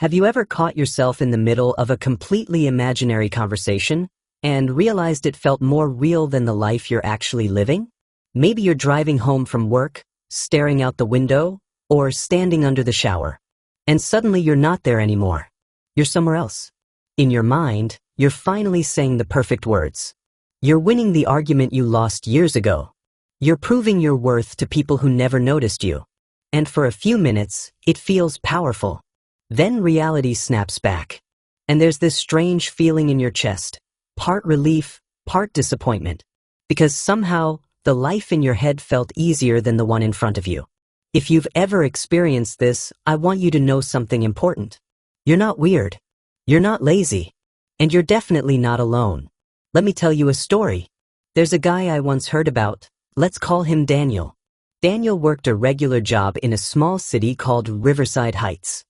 Have you ever caught yourself in the middle of a completely imaginary conversation and realized it felt more real than the life you're actually living? Maybe you're driving home from work, staring out the window, or standing under the shower, and suddenly you're not there anymore. You're somewhere else. In your mind, you're finally saying the perfect words. You're winning the argument you lost years ago. You're proving your worth to people who never noticed you. And for a few minutes, it feels powerful. Then reality snaps back. And there's this strange feeling in your chest, part relief, part disappointment, because somehow the life in your head felt easier than the one in front of you. If you've ever experienced this, I want you to know something important. You're not weird. You're not lazy. And you're definitely not alone. Let me tell you a story. There's a guy I once heard about. Let's call him Daniel. Daniel worked a regular job in a small city called Riverside Heights.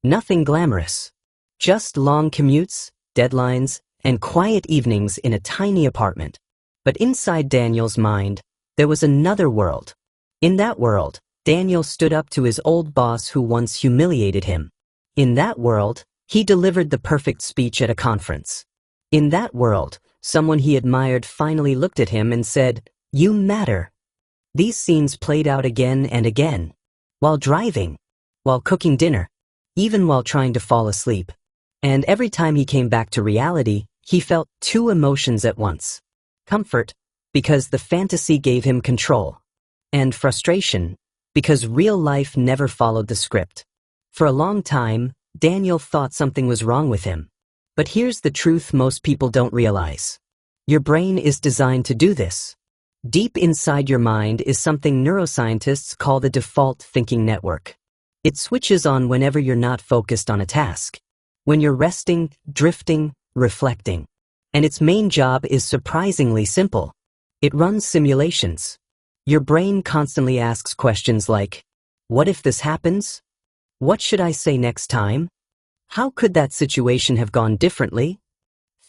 Nothing glamorous. Just long commutes, deadlines, and quiet evenings in a tiny apartment. But inside Daniel's mind, there was another world. In that world, Daniel stood up to his old boss who once humiliated him. In that world, he delivered the perfect speech at a conference. In that world, someone he admired finally looked at him and said, "You matter." These scenes played out again and again. While driving, while cooking dinner, even while trying to fall asleep. And every time he came back to reality, he felt two emotions at once. Comfort, because the fantasy gave him control. And frustration, because real life never followed the script. For a long time, Daniel thought something was wrong with him. But here's the truth most people don't realize. Your brain is designed to do this. Deep inside your mind is something neuroscientists call the default thinking network. It switches on whenever you're not focused on a task. When you're resting, drifting, reflecting. And its main job is surprisingly simple. It runs simulations. Your brain constantly asks questions like, what if this happens? What should I say next time? How could that situation have gone differently?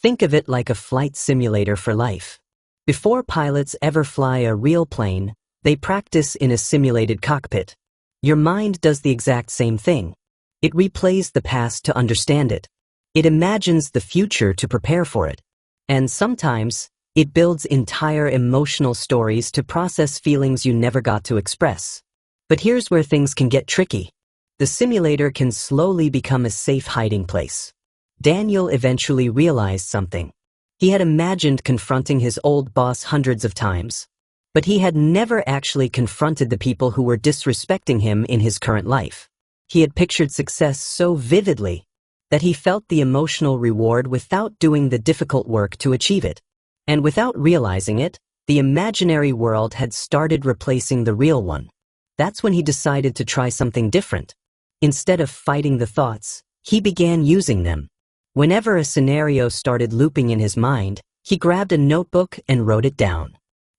Think of it like a flight simulator for life. Before pilots ever fly a real plane, they practice in a simulated cockpit. Your mind does the exact same thing. It replays the past to understand it. It imagines the future to prepare for it. And sometimes, it builds entire emotional stories to process feelings you never got to express. But here's where things can get tricky. The simulator can slowly become a safe hiding place. Daniel eventually realized something. He had imagined confronting his old boss hundreds of times. But he had never actually confronted the people who were disrespecting him in his current life. He had pictured success so vividly that he felt the emotional reward without doing the difficult work to achieve it. And without realizing it, the imaginary world had started replacing the real one. That's when he decided to try something different. Instead of fighting the thoughts, he began using them. Whenever a scenario started looping in his mind, he grabbed a notebook and wrote it down.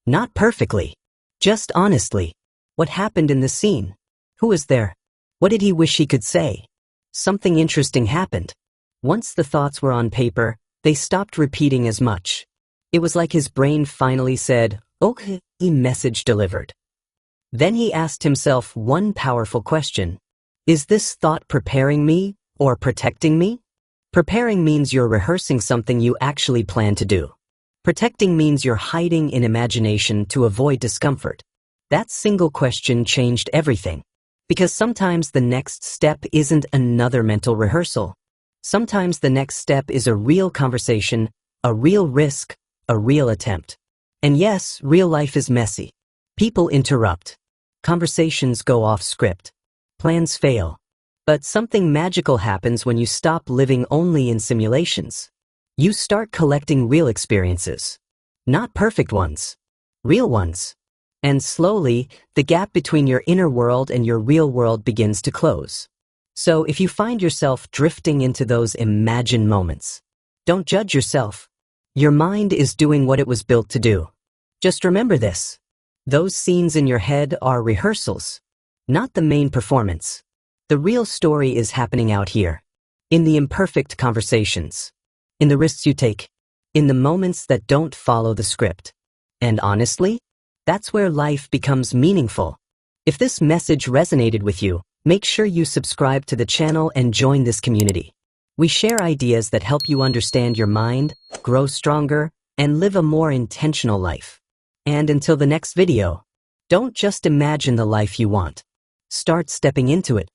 Not perfectly, just honestly. What happened in the scene? Who was there? What did he wish he could say? Something interesting happened. Once the thoughts were on paper, they stopped repeating as much. It was like his brain finally said, "Okay, message delivered." Then he asked himself one powerful question. Is this thought preparing me or protecting me? Preparing means you're rehearsing something you actually plan to do. Protecting means you're hiding in imagination to avoid discomfort. That single question changed everything. Because sometimes the next step isn't another mental rehearsal. Sometimes the next step is a real conversation, a real risk, a real attempt. And yes, real life is messy. People interrupt. Conversations go off script. Plans fail. But something magical happens when you stop living only in simulations. You start collecting real experiences. Not perfect ones. Real ones. And slowly, the gap between your inner world and your real world begins to close. So if you find yourself drifting into those imagined moments, don't judge yourself. Your mind is doing what it was built to do. Just remember this. Those scenes in your head are rehearsals, not the main performance. The real story is happening out here, in the imperfect conversations, in the risks you take, in the moments that don't follow the script. And honestly, that's where life becomes meaningful. If this message resonated with you, Make sure you subscribe to the channel and join this community. We share ideas that help you understand your mind, grow stronger, and live a more intentional life. And until the next video, don't just imagine the life you want. Start stepping into it.